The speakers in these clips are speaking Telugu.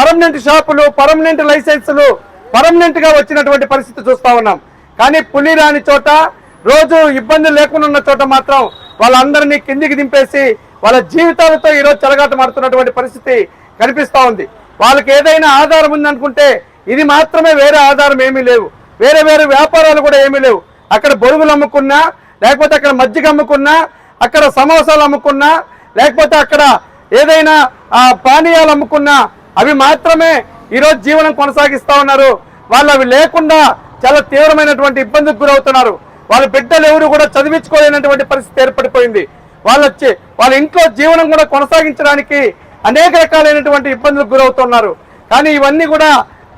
పర్మనెంట్ షాపులు, పర్మనెంట్ లైసెన్సులు పర్మనెంట్ గా వచ్చినటువంటి పరిస్థితి చూస్తా ఉన్నాం. కానీ పులి రాని చోట, రోజు ఇబ్బంది లేకుండా ఉన్న చోట మాత్రం వాళ్ళందరినీ కిందికి దింపేసి వాళ్ళ జీవితాలతో ఈరోజు చెలగాటమాడుతున్నటువంటి పరిస్థితి కనిపిస్తా ఉంది. వాళ్ళకి ఏదైనా ఆధారం ఉందనుకుంటే ఇది మాత్రమే, వేరే ఆధారం ఏమీ లేవు. వేరే వేరే వ్యాపారాలు కూడా ఏమీ లేవు. అక్కడ బొరుగులు అమ్ముకున్నా, లేకపోతే అక్కడ మజ్జిగ అమ్ముకున్నా, అక్కడ సమోసాలు అమ్ముకున్నా, లేకపోతే అక్కడ ఏదైనా పానీయాలు అమ్ముకున్నా అవి మాత్రమే ఈరోజు జీవనం కొనసాగిస్తా ఉన్నారు. వాళ్ళు అవి లేకుండా చాలా తీవ్రమైనటువంటి ఇబ్బందికి గురవుతున్నారు. వాళ్ళ బిడ్డలు ఎవరు కూడా చదివించుకోలేనటువంటి పరిస్థితి ఏర్పడిపోయింది. వాళ్ళ ఇంట్లో జీవనం కూడా కొనసాగించడానికి అనేక రకాలైనటువంటి ఇబ్బందులకు గురవుతున్నారు. కానీ ఇవన్నీ కూడా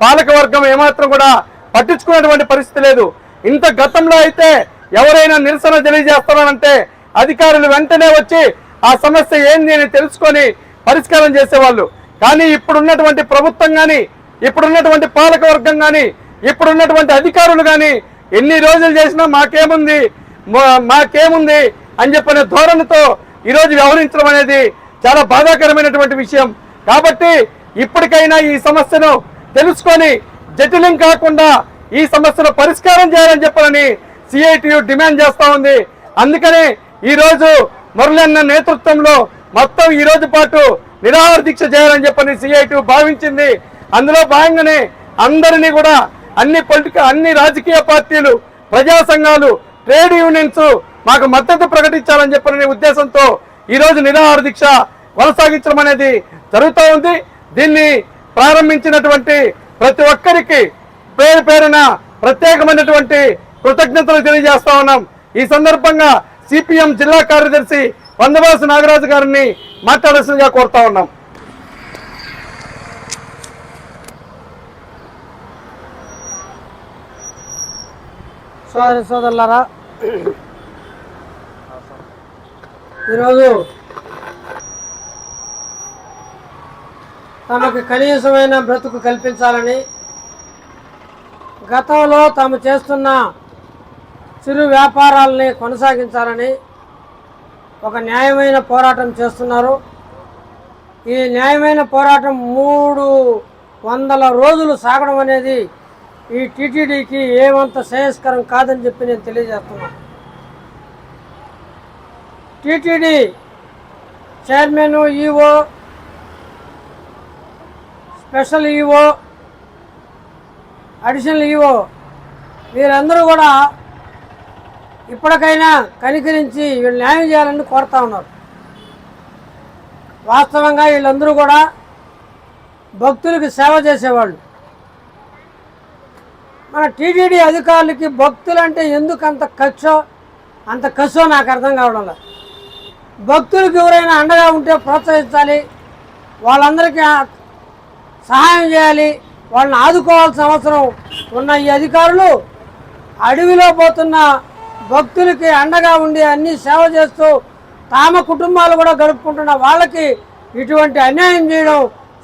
పాలకవర్గం ఏమాత్రం కూడా పట్టించుకునేటువంటి పరిస్థితి లేదు. ఇంత గతంలో అయితే ఎవరైనా నిరసన తెలియజేస్తారంటే అధికారులు వెంటనే వచ్చి ఆ సమస్య ఏంది అని తెలుసుకొని పరిష్కారం చేసేవాళ్ళు. కానీ ఇప్పుడున్నటువంటి ప్రభుత్వం కానీ, ఇప్పుడున్నటువంటి పాలకవర్గం కానీ, ఇప్పుడున్నటువంటి అధికారులు కానీ ఎన్ని రోజులు చేసినా మాకేముంది అని చెప్పిన ధోరణితో ఈరోజు వ్యవహరించడం అనేది చాలా బాధాకరమైనటువంటి విషయం. కాబట్టి ఇప్పటికైనా ఈ సమస్యను తెలుసుకొని జటిలం కాకుండా ఈ సమస్యను పరిష్కారం చేయాలని చెప్పాలని సిఐటియు డిమాండ్ చేస్తా ఉంది. అందుకని ఈరోజు మురళన్న నేతృత్వంలో మొత్తం ఈ రోజు పాటు నిరాహార దీక్ష చేయాలని చెప్పని సిఐటియు భావించింది. అందులో భాగంగానే అందరినీ కూడా అన్ని రాజకీయ పార్టీలు, ప్రజా సంఘాలు, ట్రేడ్ యూనియన్స్ మాకు మద్దతు ప్రకటించాలని చెప్పిన ఉద్దేశంతో ఈరోజు నిరాహార దీక్ష కొనసాగించడం అనేది జరుగుతూ ఉంది. దీన్ని ప్రారంభించినటువంటి ప్రతి ఒక్కరికి పేరు పేరున ప్రత్యేకమైనటువంటి కృతజ్ఞతలు తెలియజేస్తా ఉన్నాం. ఈ సందర్భంగా సిపిఎం జిల్లా కార్యదర్శి వందవాసి నాగరాజు గారిని మాట్లాడాల్సిందిగా కోరుతా ఉన్నాం. సోదరులారా, ఈరోజు తమకు కనీసమైన బ్రతుకు కల్పించాలని, గతంలో తాము చేస్తున్న చిరు వ్యాపారాలని కొనసాగించాలని ఒక న్యాయమైన పోరాటం చేస్తున్నారు. ఈ న్యాయమైన పోరాటం 300 రోజులు సాగడం అనేది ఈ టీటీడీకి ఏమంత శ్రేయస్కరం కాదని చెప్పి నేను తెలియజేస్తున్నాను. TTD chairman, EO, special EO, additional EO వీరందరూ కూడా ఇప్పటికైనా కనికరించి వీళ్ళు న్యాయం చేయాలని కోరుతా ఉన్నారు. వాస్తవంగా వీళ్ళందరూ కూడా భక్తులకు సేవ చేసేవాళ్ళు. మన టీటీడీ అధికారులకి భక్తులంటే ఎందుకు అంత కసో నాకు అర్థం కావడం లేదు. భక్తులకు ఎవరైనా అండగా ఉంటే ప్రోత్సహించాలి, వాళ్ళందరికీ సహాయం చేయాలి, వాళ్ళని ఆదుకోవాల్సిన అవసరం ఉన్న ఈ అధికారులు అడవిలో పోతున్న భక్తులకి అండగా ఉండి అన్ని సేవ చేస్తూ తమ కుటుంబాలు కూడా గడుపుకుంటున్న వాళ్ళకి ఇటువంటి అన్యాయం చేయడం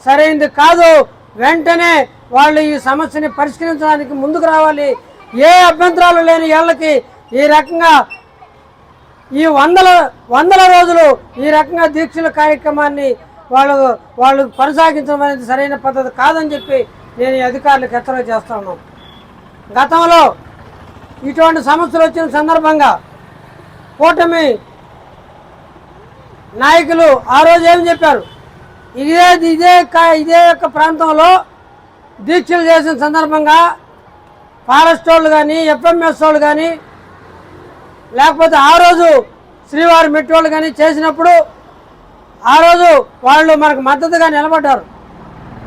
సరైనది కాదు. వెంటనే వాళ్ళు ఈ సమస్యని పరిష్కరించడానికి ముందుకు రావాలి. ఏ అభ్యంతరాలు లేని వాళ్ళకి ఈ రకంగా ఈ వందల రోజులు ఈ రకంగా దీక్షల కార్యక్రమాన్ని వాళ్ళు కొనసాగించడం అనేది సరైన పద్ధతి కాదని చెప్పి నేను ఈ అధికారులకు హెచ్చరిక చేస్తా ఉన్నాను. గతంలో ఇటువంటి సమస్యలు వచ్చిన సందర్భంగా కూటమి నాయకులు ఆ రోజు ఏం చెప్పారు, ఇదే యొక్క ప్రాంతంలో దీక్షలు చేసిన సందర్భంగా ఫారెస్ట్ వాళ్ళు కానీ, ఎఫ్ఎంఎస్ వాళ్ళు కానీ, లేకపోతే ఆ రోజు శ్రీవారి మెట్టి వాళ్ళు కానీ చేసినప్పుడు ఆ రోజు వాళ్ళు మనకు మద్దతుగా నిలబడ్డారు,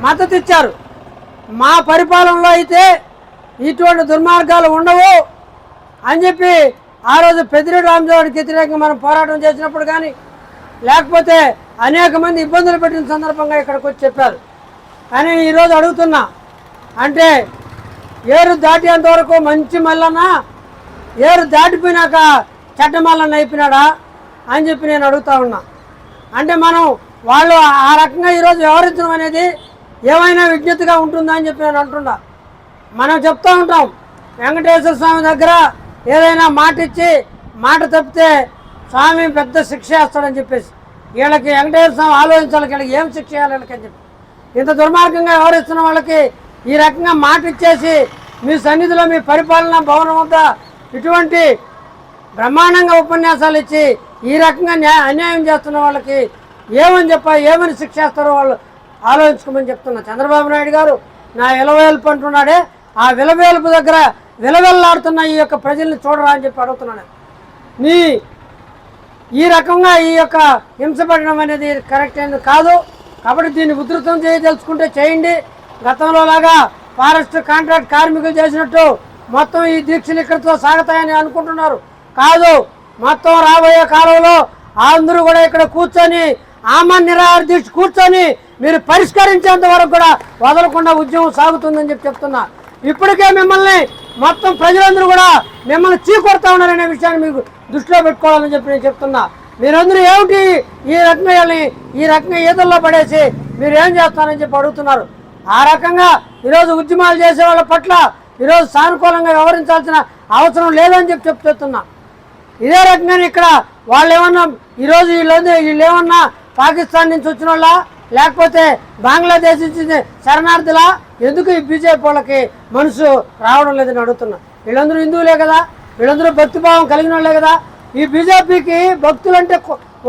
మద్దతు ఇచ్చారు. మా పరిపాలనలో అయితే ఇటువంటి దుర్మార్గాలు ఉండవు అని చెప్పి ఆ రోజు పెద్దిరెడ్డి రామచంద్రరావుకి వ్యతిరేకంగా మనం పోరాటం చేసినప్పుడు కానీ, లేకపోతే అనేక మంది ఇబ్బందులు పెట్టిన సందర్భంగా ఇక్కడికి వచ్చి చెప్పారు. కానీ ఈరోజు అడుగుతున్నా, అంటే ఏరు దాటేంత వరకు మంచి మల్లన్న, ఏరు దాటిపోయినాక చెడ్డ మల్లన్న అయిపోయినాడా అని చెప్పి నేను అడుగుతా ఉన్నా. అంటే వాళ్ళు ఆ రకంగా ఈరోజు వ్యవహరించడం అనేది ఏమైనా విజ్ఞతగా ఉంటుందా అని చెప్పి నేను అంటున్నా. మనం చెప్తూ ఉంటాం, వెంకటేశ్వర స్వామి దగ్గర ఏదైనా మాట ఇచ్చి మాట తప్పితే స్వామి పెద్ద శిక్ష వేస్తాడని చెప్పేసి వీళ్ళకి వెంకటేశ్వర స్వామి ఆలోచించాలి, వీళ్ళకి ఏం శిక్ష చేయాలి వీళ్ళకని చెప్పి. ఇంత దుర్మార్గంగా వ్యవహరిస్తున్న వాళ్ళకి ఈ రకంగా మాట ఇచ్చేసి మీ సన్నిధిలో మీ పరిపాలనా భవనం వద్ద ఇటువంటి బ్రహ్మాండంగా ఉపన్యాసాలు ఇచ్చి ఈ రకంగా అన్యాయం చేస్తున్న వాళ్ళకి ఏమని శిక్షేస్తారో వాళ్ళు ఆలోచించుకోమని చెప్తున్నా. చంద్రబాబు నాయుడు గారు నా విలవేల్పు అంటున్నాడే, ఆ విలవేల్పు దగ్గర విలవెల్లాడుతున్న ఈ యొక్క ప్రజల్ని చూడరా అని చెప్పి అడుగుతున్నాను. ఈ రకంగా ఈ యొక్క హింసపడడం అనేది కరెక్ట్ అనేది కాదు. కాబట్టి దీన్ని ఉధృతం చేయదలుచుకుంటే చేయండి. గతంలో లాగా ఫారెస్ట్ కాంట్రాక్ట్ కార్మికులు చేసినట్టు మొత్తం ఈ దీక్షలు ఇక్కడితో సాగుతాయని అనుకుంటున్నారు. కాదు, మొత్తం రాబోయే కాలంలో అందరూ కూడా ఇక్కడ కూర్చొని ఆమరణ నిరాహార దీక్ష కూర్చొని మీరు పరిష్కరించేంత వరకు కూడా వదలకుండా ఉద్యమం సాగుతుందని చెప్తున్నా. ఇప్పటికే మిమ్మల్ని మొత్తం ప్రజలందరూ కూడా మిమ్మల్ని చీకొడతా ఉన్నారనే విషయాన్ని మీకు దృష్టిలో పెట్టుకోవాలని చెప్పి నేను చెప్తున్నా. మీరందరూ ఏమిటి ఈ రకంగా ఈతల్లో పడేసి మీరు ఏం చేస్తారని చెప్పి అడుగుతున్నారు. ఆ రకంగా ఈరోజు ఉద్యమాలు చేసే వాళ్ళ పట్ల ఈరోజు సానుకూలంగా వ్యవహరించాల్సిన అవసరం లేదని చెప్పి చెప్తున్నా. ఇదే రకంగా ఇక్కడ వాళ్ళు ఏమన్నా ఈరోజు వీళ్ళు ఏమన్నా పాకిస్తాన్ నుంచి వచ్చిన వాళ్ళ లేకపోతే బంగ్లాదేశ్ నుంచి శరణార్థులా? ఎందుకు ఈ బీజేపీ వాళ్ళకి మనసు రావడం లేదని అడుగుతున్నా. వీళ్ళందరూ హిందువులే కదా, వీళ్ళందరూ భక్తిభావం కలిగిన వాళ్ళే కదా. ఈ బీజేపీకి భక్తులంటే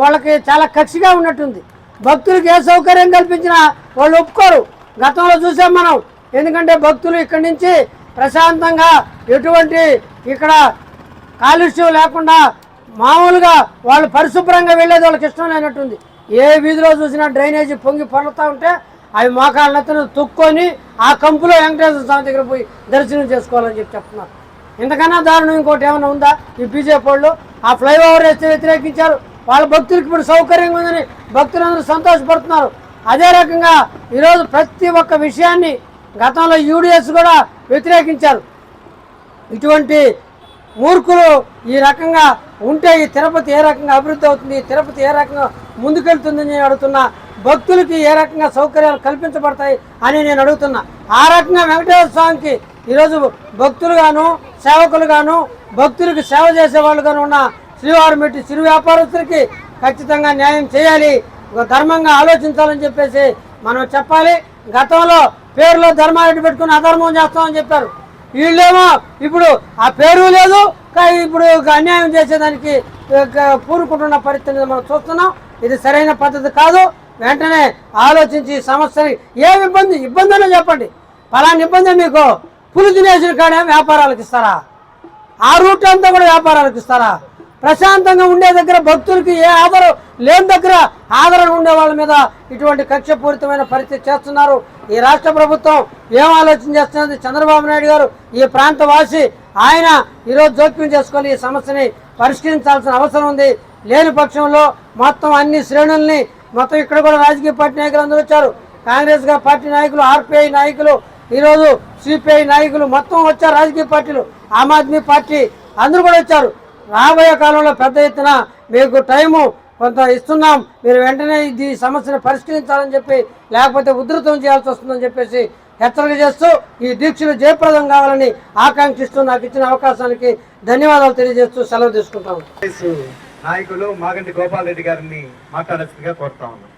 వాళ్ళకి చాలా కక్షిగా ఉన్నట్టుంది. భక్తులకు ఏ సౌకర్యం కల్పించినా వాళ్ళు ఒప్పుకోరు. గతంలో చూసాం మనం. ఎందుకంటే భక్తులు ఇక్కడి నుంచి ప్రశాంతంగా ఎటువంటి ఇక్కడ కాలుష్యం లేకుండా మామూలుగా వాళ్ళు పరిశుభ్రంగా వెళ్ళేది వాళ్ళకి ఇష్టం లేనట్టుంది. ఏ వీధిలో చూసినా డ్రైనేజీ పొంగి పొరలుతూ ఉంటే అవి మోకాళ్ళతో తొక్కొని ఆ కంపులో వెంకటేశ్వర స్వామి దగ్గర పోయి దర్శనం చేసుకోవాలని చెప్తున్నారు. ఇంతకన్నా దారుణం ఇంకోటి ఏమైనా ఉందా? ఈ బీజేపీ వాళ్ళు ఆ ఫ్లైఓవర్ వేస్తే వ్యతిరేకించారు. వాళ్ళ భక్తులకి ఇప్పుడు సౌకర్యంగా ఉందని భక్తులందరూ సంతోషపడుతున్నారు. అదే రకంగా ఈరోజు ప్రతి ఒక్క విషయాన్ని గతంలో యూడిఎస్ కూడా వ్యతిరేకించారు. ఇటువంటి మూర్ఖులు ఈ రకంగా ఉంటే ఈ తిరుపతి ఏ రకంగా అభివృద్ధి అవుతుంది, తిరుపతి ఏ రకంగా ముందుకెళ్తుందని నేను అడుగుతున్నా. భక్తులకి ఏ రకంగా సౌకర్యాలు కల్పించబడతాయి అని నేను అడుగుతున్నా. ఆ రకంగా వెంకటేశ్వర స్వామికి ఈరోజు భక్తులుగాను సేవకులుగాను భక్తులకి సేవ చేసేవాళ్ళుగాను ఉన్న శ్రీవారిమెట్టి చిరు వ్యాపారస్తులకి ఖచ్చితంగా న్యాయం చేయాలి, ధర్మంగా ఆలోచించాలని చెప్పేసి మనం చెప్పాలి. గతంలో పేరులో ధర్మారెడ్డి పెట్టుకుని అధర్మం చేస్తామని చెప్పారు. వీళ్ళేమో ఇప్పుడు ఆ పేరు లేదు, ఇప్పుడు అన్యాయం చేసేదానికి పూనుకుంటున్న పరిస్థితిని మనం చూస్తున్నాం. ఇది సరైన పద్ధతి కాదు. వెంటనే ఆలోచించి సమస్యని ఇబ్బందిలో చెప్పండి. ఫలాని ఇబ్బంది మీకు పులి తినేసిన కాడే వ్యాపారాలకు ఇస్తారా? ఆ రూట్ అంతా కూడా వ్యాపారాలకు ఇస్తారా? ప్రశాంతంగా ఉండే దగ్గర భక్తులకి ఏ ఆదరణ లేని దగ్గర ఆదరణ ఉండే వాళ్ళ మీద ఇటువంటి కక్షపూరితమైన పరిస్థితి చేస్తున్నారు. ఈ రాష్ట్ర ప్రభుత్వం ఏం ఆలోచన చేస్తున్నది? చంద్రబాబు నాయుడు గారు ఈ ప్రాంత వాసి, ఆయన ఈరోజు జోక్యం చేసుకొని ఈ సమస్యని పరిష్కరించాల్సిన అవసరం ఉంది. లేని పక్షంలో మొత్తం అన్ని శ్రేణుల్ని మొత్తం ఇక్కడ కూడా రాజకీయ పార్టీ నాయకులు అందరూ వచ్చారు. కాంగ్రెస్ పార్టీ నాయకులు, ఆర్పిఐ నాయకులు, ఈరోజు సిపిఐ నాయకులు మొత్తం వచ్చారు. రాజకీయ పార్టీలు, ఆమ్ ఆద్మీ పార్టీ అందరూ కూడా వచ్చారు. రాబోయే కాలంలో పెద్ద ఎత్తున మీకు టైము కొంత ఇస్తున్నాం, మీరు వెంటనే ఈ సమస్యను పరిష్కరించాలని చెప్పి, లేకపోతే ఉధృతం చేయాల్సి వస్తుందని చెప్పేసి హెచ్చరిక చేస్తూ ఈ దీక్షలు జయప్రదం కావాలని ఆకాంక్షిస్తూ నాకు ఇచ్చిన అవకాశానికి ధన్యవాదాలు తెలియజేస్తూ సెలవు తీసుకుంటాము. నాయకులు మాగంటి గోపాల్ రెడ్డి గారిని మాట్లాడాల్సిందిగా కోరుతా ఉన్నాం.